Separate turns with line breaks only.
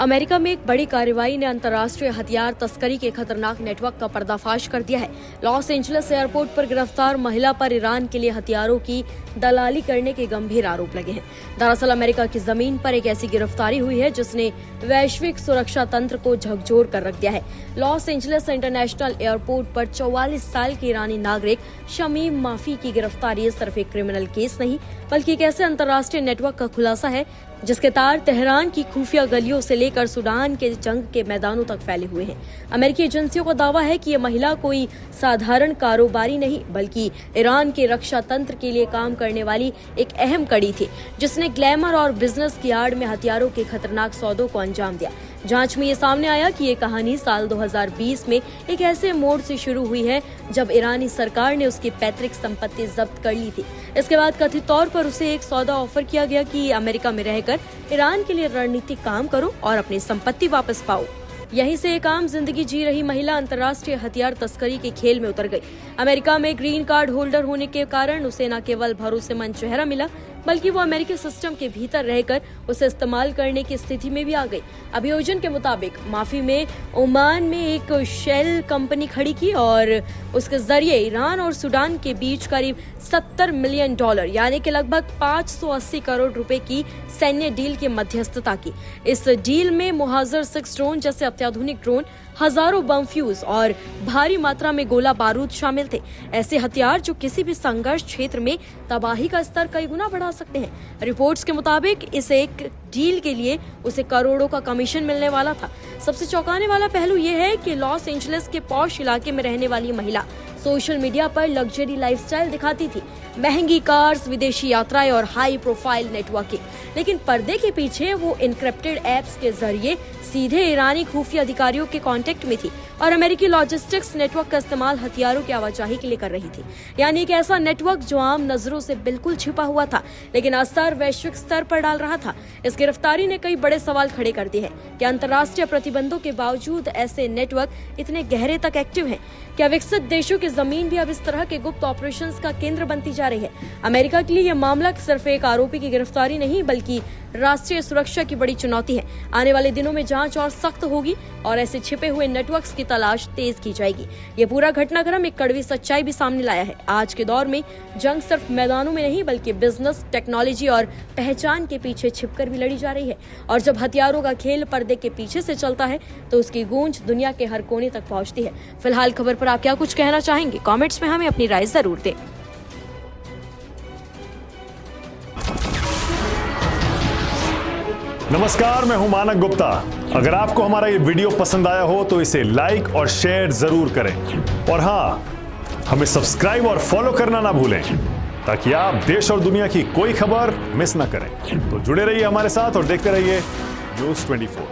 America में एक बड़ी कार्रवाई ने अंतर्राष्ट्रीय हथियार तस्करी के खतरनाक नेटवर्क का पर्दाफाश कर दिया है। लॉस एंजलिस एयरपोर्ट पर गिरफ्तार महिला पर ईरान के लिए हथियारों की दलाली करने के गंभीर आरोप लगे हैं। दरअसल अमेरिका की जमीन पर एक ऐसी गिरफ्तारी हुई है जिसने वैश्विक सुरक्षा तंत्र को झकझोर कर रख दिया है। लॉस एंजलिस इंटरनेशनल एयरपोर्ट पर 44 साल के ईरानी नागरिक शमीम माफी की गिरफ्तारी सिर्फ एक क्रिमिनल केस नहीं बल्कि एक ऐसे अंतर्राष्ट्रीय नेटवर्क का खुलासा है जिसके तार तेहरान की खुफिया गलियों से लेकर सूडान के जंग के मैदानों तक फैले हुए हैं। अमेरिकी एजेंसियों का दावा है कि ये महिला कोई साधारण कारोबारी नहीं बल्कि ईरान के रक्षा तंत्र के लिए काम करने वाली एक अहम कड़ी थी, जिसने ग्लैमर और बिजनेस की आड़ में हथियारों के खतरनाक सौदों को अंजाम दिया। जांच में ये सामने आया कि ये कहानी साल 2020 में एक ऐसे मोड़ से शुरू हुई है जब ईरानी सरकार ने उसकी पैतृक संपत्ति जब्त कर ली थी। इसके बाद कथित तौर पर उसे एक सौदा ऑफर किया गया कि अमेरिका में रहकर ईरान के लिए रणनीतिक काम करो और अपनी संपत्ति वापस पाओ। यहीं से एक आम जिंदगी जी रही महिला अंतर्राष्ट्रीय हथियार तस्करी के खेल में उतर गई। अमेरिका में ग्रीन कार्ड होल्डर होने के कारण उसे न केवल भरोसेमंद चेहरा मिला बल्कि वो अमेरिकी सिस्टम के भीतर रहकर उसे इस्तेमाल करने की स्थिति में भी आ गई। अभियोजन के मुताबिक माफी में ओमान में एक शेल कंपनी खड़ी की और उसके जरिए ईरान और सूडान के बीच करीब $70 मिलियन यानी कि लगभग 580 करोड़ रुपए की सैन्य डील की मध्यस्थता की। इस डील में मुहाजिर 6 ड्रोन जैसे अत्याधुनिक ड्रोन, हजारों बम फ्यूज और भारी मात्रा में गोला बारूद शामिल थे। ऐसे हथियार जो किसी भी संघर्ष क्षेत्र में तबाही का स्तर कई गुना बढ़ा सकते हैं। रिपोर्ट्स के मुताबिक इस एक डील के लिए उसे करोड़ों का कमीशन मिलने वाला था। सबसे चौंकाने वाला पहलू यह है कि लॉस एंजलिस के पॉश इलाके में रहने वाली महिला सोशल मीडिया पर लग्जरी लाइफस्टाइल दिखाती थी, महंगी कार्स, विदेशी यात्राएं और हाई प्रोफाइल नेटवर्किंग, लेकिन पर्दे के पीछे वो इनक्रिप्टेड एप्स के जरिए सीधे ईरानी खुफिया अधिकारियों के कांटेक्ट में थी और अमेरिकी लॉजिस्टिक्स नेटवर्क का इस्तेमाल हथियारों की आवाजाही के लिए कर रही थी। यानी एक ऐसा नेटवर्क जो आम नजरों से बिल्कुल छिपा हुआ था लेकिन असर वैश्विक स्तर पर डाल रहा था। इस गिरफ्तारी ने कई बड़े सवाल खड़े कर दिए हैं। क्या अंतर्राष्ट्रीय प्रतिबंधों के बावजूद ऐसे नेटवर्क इतने गहरे तक एक्टिव हैं? क्या विकसित देशों की जमीन भी अब इस तरह के गुप्त ऑपरेशंस का केंद्र बनती जा रही है? अमेरिका के लिए यह मामला सिर्फ एक आरोपी की गिरफ्तारी नहीं बल्कि राष्ट्रीय सुरक्षा की बड़ी चुनौती है। आने वाले दिनों में जांच और सख्त होगी और ऐसे छिपे हुए नेटवर्क्स की तलाश तेज की जाएगी। ये पूरा घटनाक्रम एक कड़वी सच्चाई भी सामने लाया है। आज के दौर में जंग सिर्फ मैदानों में नहीं बल्कि बिजनेस, टेक्नोलॉजी और पहचान के पीछे छिपकर भी लड़ी जा रही है। और जब हथियारों का खेल पर्दे के पीछे से चलता है तो उसकी गूंज दुनिया के हर कोने तक पहुंचती है। फिलहाल खबर पर आप क्या कुछ कहना चाहेंगे? कमेंट्स में हमें अपनी राय जरूर दें।
नमस्कार, मैं हूं मानक गुप्ता। अगर आपको हमारा ये वीडियो पसंद आया हो तो इसे लाइक और शेयर जरूर करें और हाँ, हमें सब्सक्राइब और फॉलो करना ना भूलें ताकि आप देश और दुनिया की कोई खबर मिस ना करें। तो जुड़े रहिए हमारे साथ और देखते रहिए न्यूज़ 24।